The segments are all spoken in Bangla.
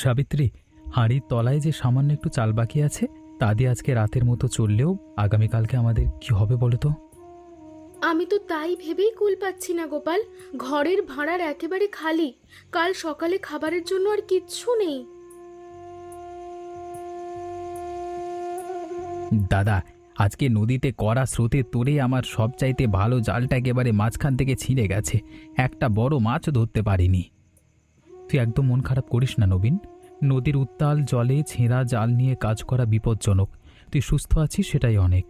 সাবিত্রী, হাঁড়ির তলায় যে সামান্য একটু চাল বাকি আছে তা দিয়ে আজকে রাতের মতো চললেও আগামীকালকে আমাদের কি হবে বলো তো? আমি তো তাই ভেবেই কুল পাচ্ছি না গোপাল। ঘরের ভাঁড়ার একেবারে খালি। কাল সকালে খাবারের জন্য আর কিচ্ছু নেই। দাদা, আজকে নদীতে কড়া স্রোতে তোরে আমার সবচাইতে ভালো জালটা একেবারে মাঝখান থেকে ছিঁড়ে গেছে। একটা বড় মাছ ধরতে পারিনি। তুই একদম মন খারাপ করিস না নবীন। নদীর উত্তাল জলে ছেঁড়া জাল নিয়ে কাজ করা বিপজ্জনক। তুই সুস্থ আছিস সেটাই অনেক।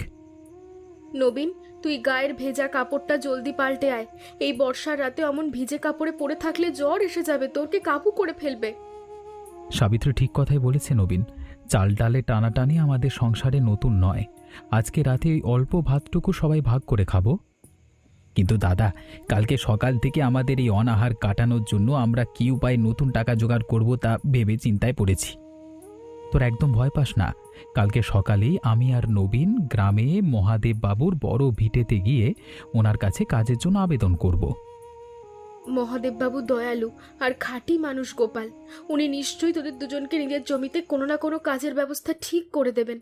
নবীন, তুই গায়ের ভেজা কাপড়টা জলদি পাল্টে আয়। এই বর্ষার রাতে অমন ভিজে কাপড়ে পড়ে থাকলে জ্বর এসে যাবে, তোরকে কাবু করে ফেলবে। সাবিত্রী ঠিক কথাই বলেছে নবীন। চাল ডালে টানাটানি আমাদের সংসারে নতুন নয়। আজকে রাতে ওই অল্প ভাতটুকু সবাই ভাগ করে খাবো। কিন্তু দাদা, কালকে সকাল থেকে আমাদের এই অনাহার কাটানোর জন্য আমরা কি উপায়ে নতুন টাকা জোগাড় করব তা ভেবে চিন্তায় পড়েছি। তোর একদম ভয় পাস না। কালকে সকালেই আমি আর নবীন গ্রামে মহাদেব বাবুর বড় ভিটেতে গিয়ে ওনার কাছে কাজের জন্য আবেদন করব। মহাদেববাবু দয়ালু আর খাঁটি মানুষ গোপাল। উনি নিশ্চয়ই তোদের দুজনকে নিজের জমিতে কোনো না কোনো কাজের ব্যবস্থা ঠিক করে দেবেন।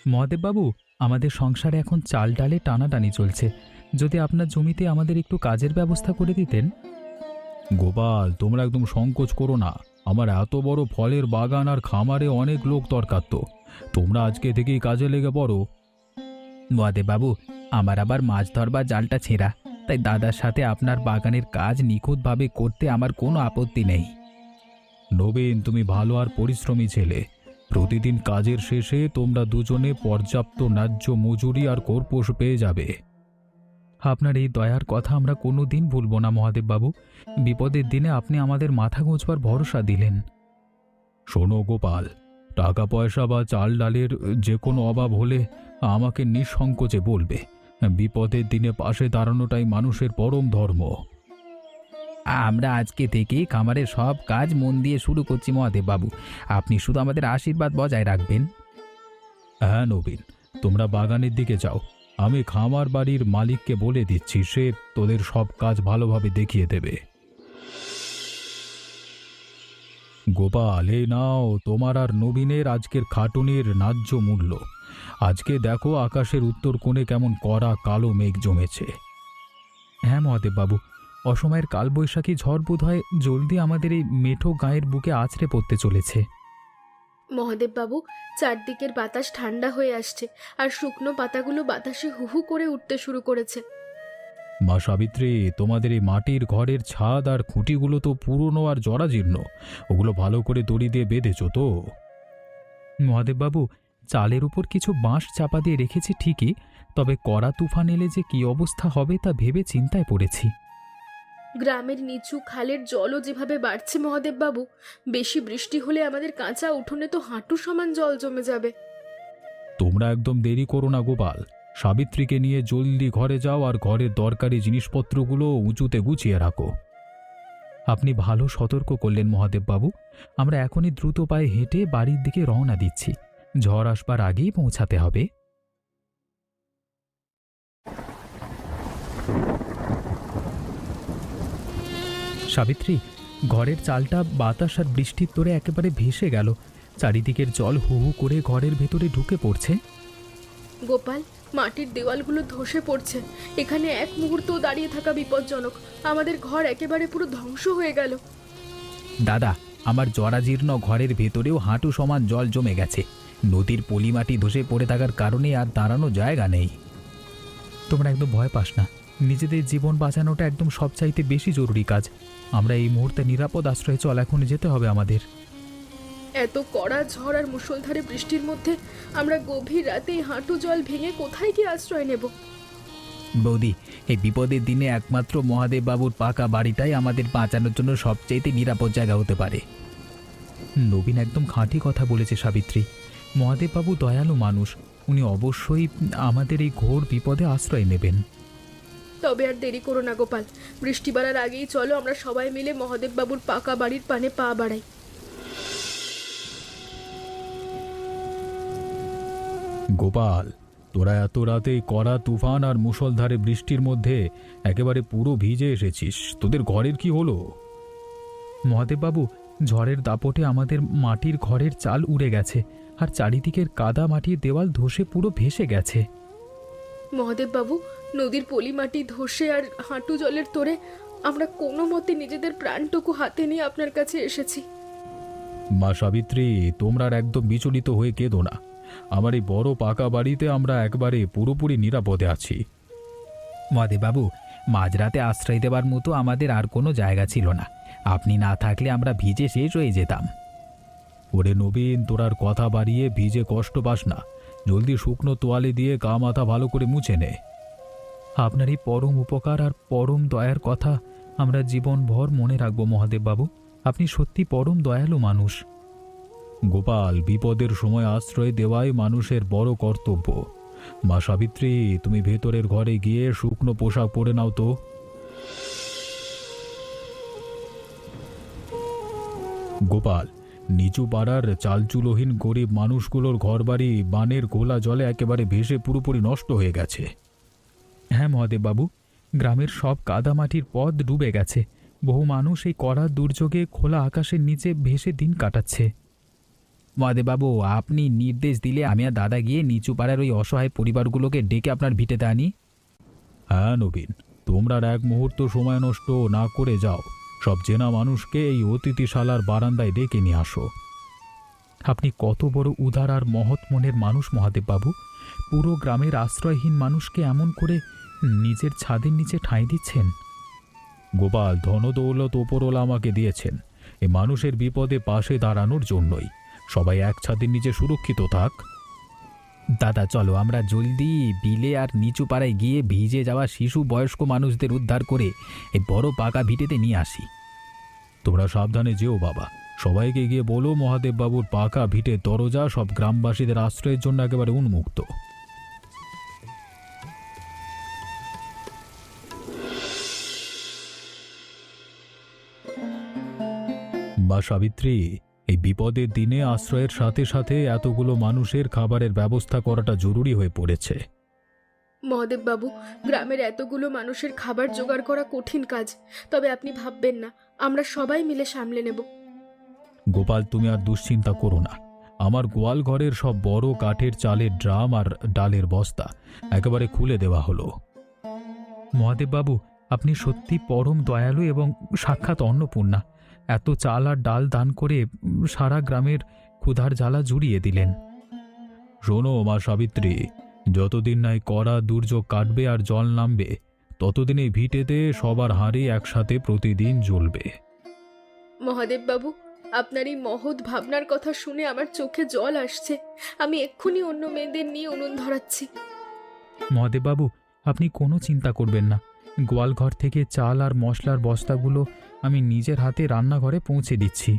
মহাদেব বাবু, আমাদের সংসারে এখন চাল ডালে টানাটানি চলছে। যদি আপনার জমিতে আমাদের একটু কাজের ব্যবস্থা করে দিতেন। গোপাল, তোমরা একদম সংকোচ করো না। আমার এত বড় ফলের বাগান আর খামারে অনেক লোক দরকার, তো তোমরা আজকে থেকেই কাজে লেগে পড়ো। মহাদেব বাবু, আমার আবার মাছ ধরবার জালটা ছেঁড়া, তাই দাদার সাথে আপনার বাগানের কাজ নিখুঁতভাবে করতে আমার কোনো আপত্তি নেই। নবীন, তুমি ভালো আর পরিশ্রমী ছেলে। প্রতিদিন কাজের শেষে তোমরা দুজনে পর্যাপ্ত ন্যায্য মজুরি আর কর্পোষ পেয়ে যাবে। আপনার এই দয়ার কথা আমরা কোনো দিন ভুলব না মহাদেব বাবু। বিপদের দিনে আপনি আমাদের মাথা গোঁজবার ভরসা দিলেন। শোনো গোপাল, টাকা পয়সা বা চাল ডালের যে কোনো অভাব হলে আমাকে নিঃসংকোচে বলবে। বিপদের দিনে পাশে দাঁড়ানোটাই মানুষের পরম ধর্ম। আমরা আজকে থেকেই খামারের সব কাজ মন দিয়ে শুরু করছি মহাদেব বাবু। আপনি শুধু আমাদের আশীর্বাদ বজায় রাখবেন। হ্যাঁ নবীন, তোমরা বাগানের দিকে যাও। আমি খামার বাড়ির মালিককে বলে দিচ্ছি, সে তোদের সব কাজ ভালোভাবে দেখিয়ে দেবে। গোপাল, এই নাও তোমার আর নবীনের আজকের খাটুনির ন্যায্য মূল্য। আজকে দেখো আকাশের উত্তর কোণে কেমন কড়া কালো মেঘ জমেছে। হ্যাঁ মহাদেব বাবু, অসময়ের কালবৈশাখী ঝড় বোধহয় জলদি আমাদের এই মেঠো গায়ের বুকে আছড়ে পড়তে চলেছে। মহাদেববাবু, চারদিকের বাতাস ঠান্ডা হয়ে আসছে আর শুকনো পাতাগুলো বাতাসে হুহু করে উঠতে শুরু করেছে। মা সাবিত্রী, তোমাদের এই মাটির ঘরের ছাদ আর খুঁটিগুলো তো পুরনো আর জরাজীর্ণ। ওগুলো ভালো করে দড়ি দিয়ে বেঁধেছ তো? মহাদেব বাবু, চালের উপর কিছু বাঁশ চাপা দিয়ে রেখেছি ঠিকই, তবে কড়া তুফান এলে যে কি অবস্থা হবে তা ভেবে চিন্তায় পড়েছি। গ্রামের নিচু খালের জলও যেভাবে বাড়ছে মহাদেববাবু, বেশি বৃষ্টি হলে আমাদের কাঁচা উঠোনে তো হাঁটু সমান জল জমে যাবে। তোমরা একদম দেরি করো না গোপাল। সাবিত্রীকে নিয়ে জলদি ঘরে যাও আর ঘরের দরকারি জিনিসপত্রগুলো উঁচুতে গুছিয়ে রাখো। আপনি ভালো সতর্ক করলেন মহাদেব বাবু। আমরা এখনই দ্রুত পায়ে হেঁটে বাড়ির দিকে রওনা দিচ্ছি। ঝড় আসবার আগেই পৌঁছাতে হবে। সাবিত্রী, ঘরের চালটা বাতাস আর বৃষ্টির তোড়ে একেবারে ভেসে গেল। চারিদিকের জল হু হু করে ঘরের ভেতরে ঢুকে পড়ছে। গোপাল, মাটির দেওয়ালগুলো ধসে পড়ছে। এখানে এক মুহূর্ত দাঁড়িয়ে থাকা বিপজ্জনক। আমাদের ঘর একেবারে পুরো ধ্বংস হয়ে গেল। দাদা, আমার জরাজীর্ণ ঘরের ভেতরেও হাঁটু সমান জল জমে গেছে। নদীর পলিমাটি ধসে পড়ে থাকার কারণে আর দাঁড়ানো জায়গা নেই। তোমরা একদম ভয় পাস না। নিজেদের জীবন বাঁচানোটা একদম সবচাইতে বেশি জরুরি কাজ। আমরা এই মুহূর্তে নিরাপদ আশ্রয়ে চল, এখন যেতে হবে আমাদের। এত কড়া ঝড় আর মুষলধারে বৃষ্টির মধ্যে আমরা গভীর রাতে এই হাঁটু জল ভেঙে কোথায় কি আশ্রয় নেব? বৌদি, এই বিপদের দিনে একমাত্র মহাদেব বাবুর পাকা বাড়িটাই আমাদের বাঁচানোর জন্য সবচাইতে নিরাপদ জায়গা হতে পারে। নবীন একদম খাঁটি কথা বলেছে সাবিত্রী। মহাদেব বাবু দয়ালু মানুষ। উনি অবশ্যই আমাদের এই ঘোর বিপদে আশ্রয় নেবেন। তবে আর দেরি করো না গোপাল। বৃষ্টি বাড়ার আগেই চলো আমরা সবাই মিলে মহাদেববাবুর পাকা বাড়ির পানে পা বাড়াই। গোপাল, তোরা এত রাতে এই কড়া তুফান আর মুষলধারে বৃষ্টির মধ্যে একেবারে পুরো ভিজে এসেছিস, তোদের ঘরের কি হলো? মহাদেববাবু, ঝড়ের দাপটে আমাদের মাটির ঘরের চাল উড়ে গেছে, আর চারিদিকের কাদা মাটির দেওয়াল ধসে পুরো ভেসে গেছে। মহাদেববাবু, নদীর পলি মাটি ধসে আর হাঁটু জলের তোরে আমরা কোনো মতে নিজেদের প্রাণটুকু হাতে নিয়ে আপনার কাছে এসেছি। মা সাবিত্রী, তোমরা আর একদম বিচলিত হয়ে কেঁদো না। আমার এই বড় পাকা বাড়িতে আমরা একবারে পুরোপুরি নিরাপদে আছি। মহাদেববাবু, মাঝরাতে আশ্রয় দেবার মতো আমাদের আর কোনো জায়গা ছিল না। আপনি না থাকলে আমরা ভিজে শেষ হয়ে যেতাম। ওরে নবীন, তোর আর কথা বাড়িয়ে ভিজে কষ্ট পাস না। জলদি শুকনো তোয়ালে দিয়ে গা মাথা ভালো করে মুছে নে। আপনার এই পরম উপকার আর পরম দয়ার কথা আমরা জীবনভর মনে রাখবো মহাদেববাবু। আপনি সত্যি পরম দয়ালু মানুষ। গোপাল, বিপদের সময় আশ্রয় দেওয়াই মানুষের বড় কর্তব্য। মা সাবিত্রী, তুমি ভেতরের ঘরে গিয়ে শুকনো পোশাক পরে নাও তো। গোপাল, নিচু পাড়ার চালচুলোহীন গরিব মানুষগুলোর ঘরবাড়ি বানের গোলা জলে একেবারে ভেসে পুরোপুরি নষ্ট হয়ে গেছে। হ্যাঁ মহাদেববাবু, গ্রামের সব কাদামাটির পথ ডুবে গেছে। বহু মানুষ এই কড়া দুর্যোগে খোলা আকাশের নিচে ভেসে দিন কাটাচ্ছে। মহাদেববাবু, আপনি নির্দেশ দিলে আমি আর দাদা গিয়ে নিচু পাড়ার ওই অসহায় পরিবারগুলোকে ডেকে আপনার ভিটেতে আনি। হ্যাঁ নবীন, তোমরা আর এক মুহূর্ত সময় নষ্ট না করে যাও। সব চেনা মানুষকে এই অতিথিশালার বারান্দায় ডেকে নিয়ে আসো। আপনি কত বড় উদার আর মহৎ মনের মানুষ মহাদেববাবু। পুরো গ্রামের আশ্রয়হীন মানুষকে এমন করে নিজের ছাদের নিচে ঠাঁই দিচ্ছেন। গোপাল, ধনদৌলত ওপরওয়ালা আমাকে দিয়েছেন এই মানুষের বিপদে পাশে দাঁড়ানোর জন্যই। সবাই এক ছাদের নিচে সুরক্ষিত থাক। দাদা চলো, আমরা জলদি বিলে আর নিচু পাড়ায় গিয়ে ভিজে যাওয়া শিশু বয়স্ক মানুষদের উদ্ধার করে এই বড় পাকা ভিটেতে নিয়ে আসি। তোমরা সাবধানে যেও বাবা। সবাইকে গিয়ে বলো মহাদেববাবুর পাকা ভিটের দরজা সব গ্রামবাসীদের আশ্রয়ের জন্য একেবারে উন্মুক্ত। মা সাবিত্রী, এই বিপদের দিনে আশ্রয়ের সাথে সাথে এতগুলো মানুষের খাবারের ব্যবস্থা করাটা জরুরি হয়ে পড়েছে। মহাদেববাবু, গ্রামের এতগুলো মানুষের খাবার জোগাড় করা কঠিন কাজ, তবে আপনি ভাববেন না, আমরা সবাই মিলে সামলে নেব। গোপাল, তুমি আর দুশ্চিন্তা করো না। আমার গোয়াল ঘরের সব বড় কাঠের চালের ড্রাম আর ডালের বস্তা একেবারে খুলে দেওয়া হলো। মহাদেববাবু, আপনি সত্যি পরম দয়ালু এবং সাক্ষাৎ অন্নপূর্ণা। এত চাল আর ডাল দান করে সারা গ্রামের ক্ষুধার জ্বালা জুড়িয়ে দিলেন। শোনো মা সাবিত্রী, যতদিন নাই কড়া দুর্যোগ কাটবে আর জল নামবে, ততদিন এই ভিটেতে সবার হাঁড়ি একসাথে প্রতিদিন জ্বলবে। মহাদেববাবু, আপনার এই মহৎ ভাবনার কথা শুনে আমার চোখে জল আসছে। আমি এক্ষুনি অন্য মেয়েদের নিয়ে উনুন ধরাচ্ছি। মহাদেববাবু, আপনি কোনো চিন্তা করবেন না। গোয়ালঘর থেকে চাল আর মশলার বস্তাগুলো আমি নিজের হাতে রান্নাঘরে পৌঁছে দিচ্ছি।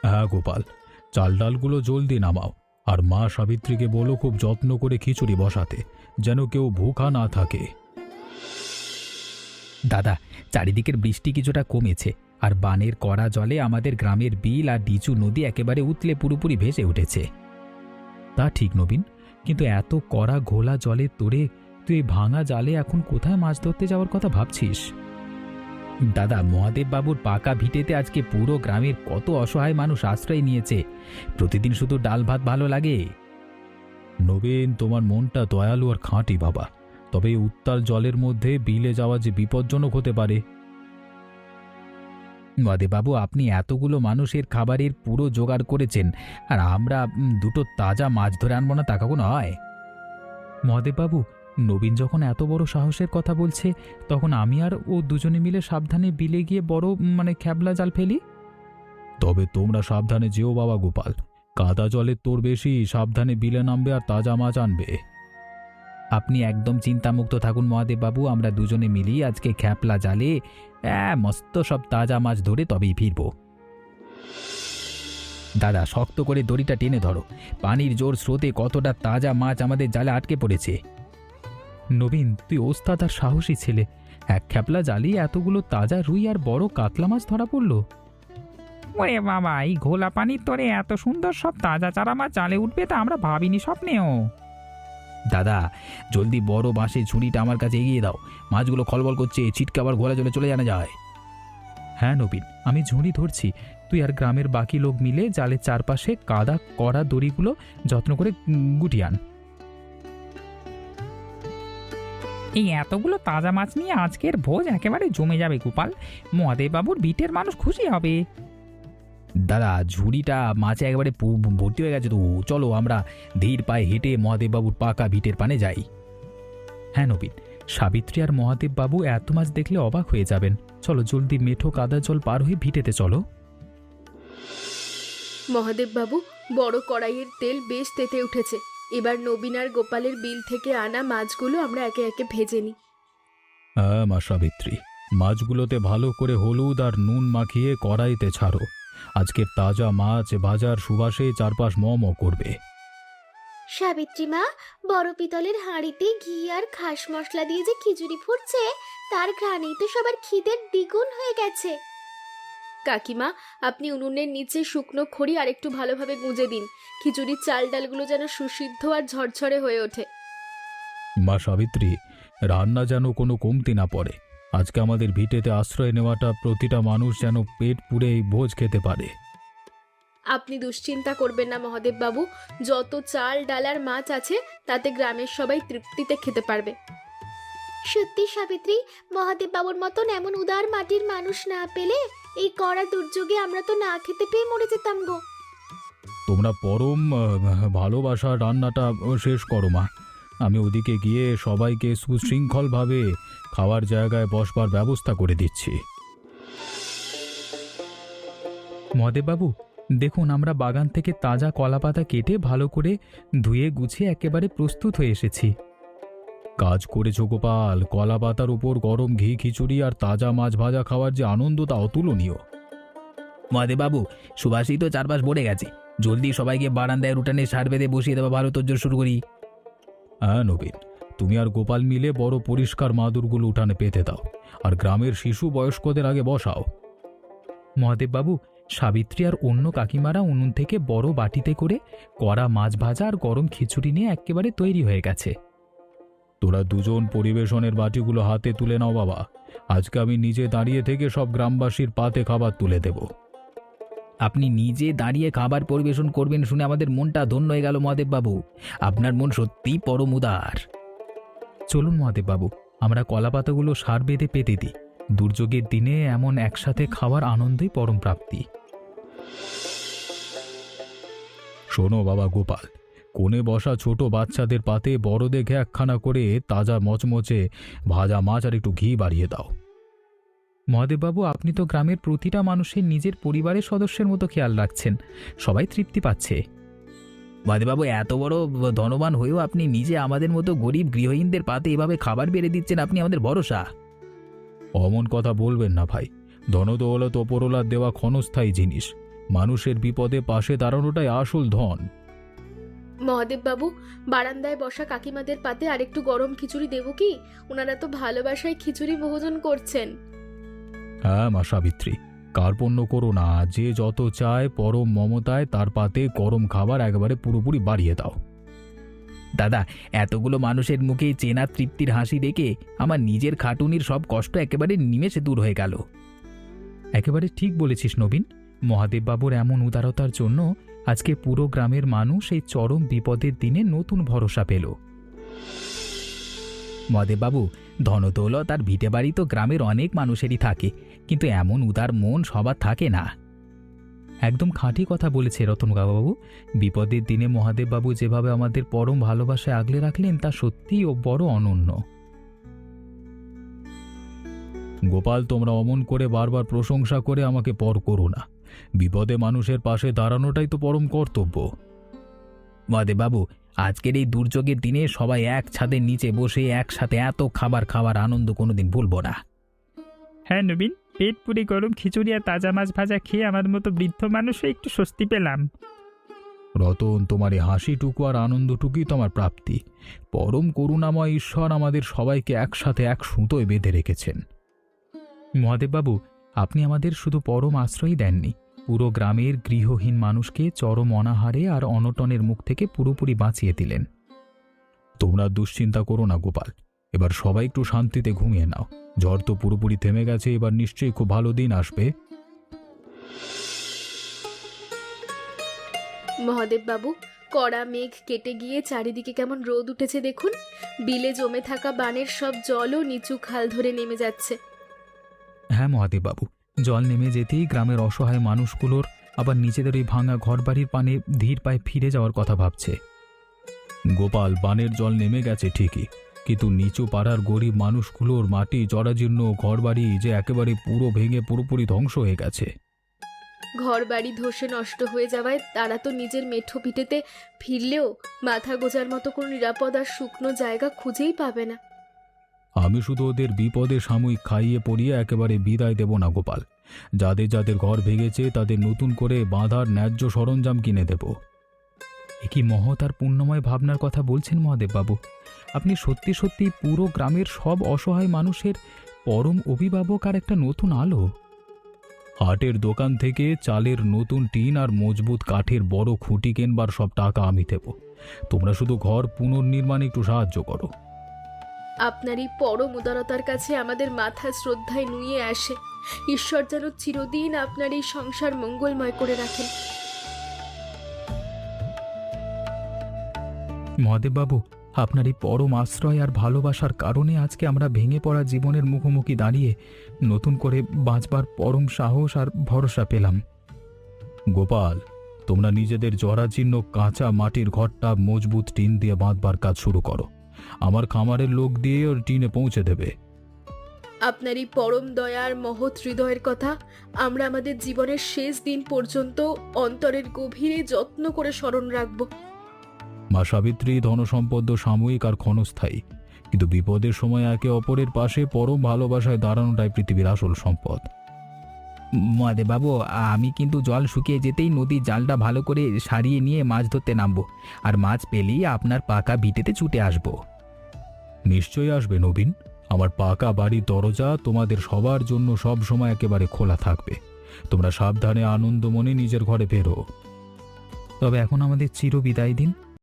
হ্যাঁ গোপাল, চাল ডালগুলো জলদি নামাও। আর মা সাবিত্রীকে বলো খুব যত্ন করে খিচুড়ি বসাতে, যেন কেউ ভুখা না থাকে। দাদা, চারিদিকের বৃষ্টি কিছুটা কমেছে, আর বানের কড়া জলে আমাদের গ্রামের বিল আর ডিচু নদী একেবারে উতলে পুরোপুরি ভেসে উঠেছে। তা ঠিক নবীন, কিন্তু এত কড়া ঘোলা জলের তোরে তুই ভাঙা জালে এখন কোথায় মাছ ধরতে যাওয়ার কথা ভাবছিস? দাদা, মহাদেববাবুর পাকা ভিটেতে আজকে পুরো গ্রামের কত অসহায় মানুষ আশ্রয় নিয়েছে। প্রতিদিন শুধু ডাল ভাত ভালো লাগে। নবীন, তোমার মনটা দয়ালু আর খাঁটি বাবা, তবে এই উত্তাল জলের মধ্যে বিলে যাওয়া যে বিপজ্জনক হতে পারে। মহাদেববাবু, আপনি এতগুলো মানুষের খাবারের পুরো জোগাড় করেছেন, আর আমরা দুটো তাজা মাছ ধরে আনবো না, তা কখনো হয়? মহাদেববাবু, নবীন যখন এত বড় সাহসের কথা বলছে, তখন আমি আর ও দুজনে মিলে সাবধানে বিলে গিয়ে বড় খ্যাবলা জাল ফেলি। তবে তোমরা সাবধানে যেও বাবা গোপাল। কাদা জলের তোর বেশি, সাবধানে বিলে নামবে আর তাজা মাছ আনবে। আপনি একদম চিন্তামুক্ত থাকুন মহাদেববাবু, আমরা দুজনে মিলিয়ে আজকে খ্যাপলা জালে মস্ত সব তাজা মাছ ধরে তবেই ফিরব। দাদা, শক্ত করে দড়িটা টেনে ধরো। পানির জোর স্রোতে কতটা তাজা মাছ আমাদের জালে আটকে পড়েছে। নবীন, তুই ওস্তাদ আর সাহসী ছেলে। এক খ্যাপলা জালি এতগুলো তাজা রুই আর বড় কাতলা মাছ ধরা পড়ল। ওরে বাবা, এই ঘোলা পানির তরে এত সুন্দর সব তাজা চারা মাছ জালে উঠবে তা আমরা ভাবিনি স্বপ্নেও। দাদা, জলদি বড় বাঁশের ঝুড়িটা আমার কাছে এগিয়ে দাও। মাছগুলো খলবল করছে, ছিটকে আবার ঘোলা জলে চলে জানা যায়। হ্যাঁ নবীন, আমি ঝুড়ি ধরছি। তুই আর গ্রামের বাকি লোক মিলে জালের চারপাশে কাদা করা দড়িগুলো যত্ন করে গুটিয়ে আন। এই এতগুলো তাজা মাছ নিয়ে আজকের ভোজ একেবারে জমে যাবে গোপাল। মহাদেব বাবুর বিটের মানুষ খুশি হবে। দাদা, ঝুড়িটা মাছে একেবারে ভর্তি হয়ে গেছে তো। চলো আমরা ধীর পায়ে হেঁটে মহাদেববাবুর পাকা ভিটের পানে যাই। হ্যাঁ নবীন, সাবিত্রী আর মহাদেববাবু এত মাছ দেখলে অবাক হয়ে যাবেন। চলো জলদি মেঠো কাদা জল পার হয়ে ভিটেতে চলো। মহাদেব বাবু, বড় কড়াইয়ের তেল বেশ তেতে উঠেছে। এবার নবীন আর গোপালের বিল থেকে আনা মাছগুলো আমরা একে একে ভেজে নিই। হ্যাঁ মা সাবিত্রী, মাছগুলোতে ভালো করে হলুদ আর নুন মাখিয়ে কড়াইতে ছাড়ো। আজকের তাজা মাছ ভাজার সুবাসে চারপাশ ম করবে। সাবিত্রী মা, বড় পিতলের হাঁড়িতে ঘি আর খাস মশলা দিয়ে যে খিচুড়ি ফুটছে, তার ঘ্রাণেই তো সবার খিদের দ্বিগুণ হয়ে গেছে। কাকিমা, আপনি উনুনের নিচে শুকনো খড়ি আর একটু ভালোভাবে গুঁজে দিন। খিচুড়ির চাল ডালগুলো যেন সুসিদ্ধ আর ঝরঝরে হয়ে ওঠে। মা সাবিত্রী, রান্না যেন কোনো কমতি না পড়ে। আজকে আমাদের ভিটেতে আশ্রয় নেওয়াটা প্রতিটা মানুষ যেন পেট পুড়ে এই ভোজ খেতে পারে। আপনি দুশ্চিন্তা করবেন না মহাদেব বাবু, যত চাল ডাল আর মাছ আছে তাতে গ্রামের সবাই তৃপ্তিতে খেতে পারবে। সত্যি সাবিত্রী, মহাদেব বাবুর মতন এমন উদার মাটির মানুষ না পেলে এই কড়া দুর্যোগে আমরা তো না খেতে পেয়ে মরে যেতাম গো। তোমরা পরম ভালোবাসার রান্নাটা শেষ করো মা। আমি ওদিকে গিয়ে সবাইকে সুশৃঙ্খলভাবে খাওয়ার জায়গায় বসবার ব্যবস্থা করে দিচ্ছি। মহাদেববাবু, দেখুন আমরা বাগান থেকে তাজা কলাপাতা কেটে ভালো করে ধুয়ে গুছিয়ে একেবারে প্রস্তুত হয়ে এসেছি। কাজ করেছো গোপাল। কলাপাতার উপর গরম ঘি খিচুড়ি আর তাজা মাছ ভাজা খাওয়ার যে আনন্দ তা অতুলনীয়। মহাদেববাবু, সুবাসই তো চারপাশ ভরে গেছে। জলদি সবাইকে বারান্দায় উঠানে সার বেঁধে বসিয়ে দেওয়া ভালো, তোর শুরু করি। হ্যাঁ নবীন, তুমি আর গোপাল মিলে বড় পরিষ্কার মাদুরগুলো উঠানে পেতে দাও, আর গ্রামের শিশু বয়স্কদের আগে বসাও। মহাদেববাবু, সাবিত্রী আর অন্য কাকিমারা উনুন থেকে বড় বাটিতে করে কড়া মাছ ভাজা আর গরম খিচুড়ি নিয়ে একেবারে তৈরি হয়ে গেছে। তোরা দুজন পরিবেশনের বাটিগুলো হাতে তুলে নাও বাবা। আজকে আমি নিজে দাঁড়িয়ে থেকে সব গ্রামবাসীর পাতে খাবার তুলে দেব। আপনি নিজে দাঁড়িয়ে খাবার পরিবেশন করবেন শুনে আমাদের মনটা ধন্য হয়ে গেল মহাদেববাবু। আপনার মন সত্যিই পরম উদার। চলুন মহাদেববাবু, আমরা কলাপাতাগুলো সার বেঁধে পেতে দিই। দুর্যোগের দিনে এমন একসাথে খাওয়ার আনন্দই পরম প্রাপ্তি। শোনো বাবা গোপাল, কোণে বসা ছোট বাচ্চাদের পাতে বড় দেখে একখানা করে তাজা মচমচে ভাজা মাছ আর একটু ঘি বাড়িয়ে দাও। মহাদেববাবু, আপনি তো গ্রামের প্রতিটা মানুষের নিজের পরিবারের সদস্যের মতো খেয়াল রাখছেন। সবাই তৃপ্তি পাচ্ছে। মহাদেববাবু, এত বড় ধনবান হয়েও আপনি নিজে আমাদের মতো গরিব গৃহহীনদের পাতে এভাবে খাবার বেড়ে দিচ্ছেন। আপনি আমাদের ভরসা। অমন কথা বলবেন না ভাই। ধনদৌলত ওপরওয়ালার দেওয়া ক্ষণস্থায়ী জিনিস। মানুষের বিপদে পাশে দাঁড়ানোটাই আসল ধন। মহাদেব বাবু, বারান্দায় বসা কাকিমাদের পাতে আরেকটু গরম খিচুড়ি দেবো কি? ওনারা তো ভালোবাসায় খিচুড়ি ভোজন করছেন। হ্যাঁ মা সাবিত্রী, কার্পণ্য করো না। যে যত চায় পরম মমতায় তার পাতে গরম খাবার একেবারে পুরোপুরি বাড়িয়ে দাও। দাদা, এতগুলো মানুষের মুখে চেনা তৃপ্তির হাসি দেখে আমার নিজের খাটুনির সব কষ্ট একেবারে নিমেষে দূর হয়ে গেল। একেবারে ঠিক বলেছিস নবীন। মহাদেববাবুর এমন উদারতার জন্য আজকে পুরো গ্রামের মানুষ এই চরম বিপদের দিনে নতুন ভরসা পেল। মহাদেববাবু, ধনদৌলত আর ভিটে বাড়ি তো গ্রামের অনেক মানুষেরই থাকে, কিন্তু এমন উদার মন সবার থাকে না। একদম খাঁটি কথা বলেছে রতনবাবু। বিপদের দিনে মহাদেববাবু যেভাবে আমাদের পরম ভালোবাসায় আগলে রাখলেন তা সত্যিই ও বড় অনন্য। গোপাল, তোমরা অমন করে বারবার প্রশংসা করে আমাকে পর করো না। বিপদে মানুষের পাশে দাঁড়ানোটাই তো পরম কর্তব্য। মহাদেববাবু, আজকের এই দুর্যোগের দিনে সবাই এক ছাদের নিচে বসে একসাথে এত খাবার খাওয়ার আনন্দ কোনোদিন ভুলবো না। হ্যাঁ নবীন, পেট পুড়ে গরম খিচুড়ি আর তাজা মাছ ভাজা খেয়ে আমার মতো বৃদ্ধ মানুষও একটু স্বস্তি পেলাম। রতন, তোমার এই হাসিটুকু আর আনন্দটুকুই তো আমার প্রাপ্তি। পরম করুণাময় ঈশ্বর আমাদের সবাইকে একসাথে এক সুতোয় বেঁধে রেখেছেন। মহাদেববাবু, আপনি আমাদের শুধু পরম আশ্রয়ই দেননি, পুরো গ্রামের গৃহহীন মানুষকে চরম অনাহারে আর অনটনের মুখ থেকে পুরোপুরি বাঁচিয়ে দিলেন। তোমরা দুশ্চিন্তা করো না গোপাল, এবার সবাই একটু শান্তিতে ঘুমিয়ে নাও। ঝড় তো পুরোপুরি থেমে গেছে, এবার নিশ্চয়ই খুব ভালো দিন আসবে। মহাদেব বাবু, কড়া মেঘ কেটে গিয়ে চারিদিকে কেমন রোদ উঠেছে দেখুন। বিলে জমে থাকা বানের সব জলও নিচু খাল ধরে নেমে যাচ্ছে। হ্যাঁ মহাদেব বাবু, জল নেমে যেতেই গ্রামের অসহায় মানুষগুলোর আবার নিজেদের ওই ভাঙা ঘরবাড়ির পানে ধীর পায়ে ফিরে যাওয়ার কথা ভাবছে। গোপাল, বানের জল নেমে গেছে ঠিকই, কিন্তু নিচু পাড়ার গরিব মানুষগুলোর মাটি জরাজীর্ণ ঘরবাড়ি যে একেবারে পুরো ভেঙে পুরোপুরি ধ্বংস হয়ে গেছে। ঘর বাড়ি ধসে নষ্ট হয়ে যাওয়ায় তারা তো নিজের মেঠো ভিটেতে ফিরলেও মাথা গোজার মতো কোনো নিরাপদ আর শুকনো জায়গা খুঁজেই পাবে না। আমি শুধু ওদের বিপদে সাময়িক খাইয়ে পড়িয়ে একেবারে বিদায় দেব না গোপাল। যাদের যাদের ঘর ভেঙেছে তাদের নতুন করে বাঁধার ন্যায্য সরঞ্জাম কিনে দেব। এ কি মহৎ আর পুণ্যময় ভাবনার কথা বলছেন মহাদেব বাবু! আপনি সত্যি সত্যি পুরো গ্রামের সব অসহায় মানুষের পরম অভিভাবক আর একটা নতুন আলো। হাটের দোকান থেকে চালের নতুন টিন আর মজবুত কাঠের বড় খুঁটি কেনবার সব টাকা আমি দেব। তোমরা শুধু ঘর পুনর্নির্মাণে একটু সাহায্য করো। আপনার এই পরম উদারতার কাছে আমাদের মাথা শ্রদ্ধায় নুয়ে আসে। ঈশ্বর যেন চিরদিন আপনার এই সংসার মঙ্গলময় করে রাখেন। মহাদেব বাবু, আপনার এই পরম আশ্রয় আর ভালোবাসার কারণে আজকে আমরা ভেঙে পড়া জীবনের মুখোমুখি দাঁড়িয়ে নতুন করে বাঁচবার পরম সাহস আর ভরসা পেলাম। গোপাল, তোমরা নিজেদের জরাজীর্ণ কাঁচা মাটির ঘরটা মজবুত টিন দিয়ে বাঁধবার কাজ শুরু করো। আমার খামারের লোক দিয়ে ওর টিনে পৌঁছে দেবে। আপনার এই পরম দয়ার মহৎ হৃদয়ের কথা আমরা আমাদের জীবনের শেষ দিন পর্যন্ত অন্তরের গভীরে যত্ন করে স্মরণ রাখব। মা সাবিত্রী, ধনসম্পদ সাময়িক আর ক্ষণস্থায়ী, কিন্তু বিপদের সময় একে অপরের পাশে পরম ভালোবাসায় দাঁড়ানোটাই পৃথিবীর আসল সম্পদ। মহাদেব বাবু, আমি কিন্তু জল শুকিয়ে যেতেই নদীর জালটা ভালো করে সারিয়ে নিয়ে মাছ ধরতে নামবো, আর মাছ পেলেই আপনার পাকা ভিটেতে ছুটে আসবো। নিশ্চয়ই আসবে নবীন, আমার পাকা বাড়ির দরজা তোমাদের সবার জন্য সব সময় একেবারে খোলা থাকবে। তোমরা সাবধানে আনন্দ মনে নিজের ঘরে ফেরো। তবে এখন আমাদের চিরবিদায় দিন।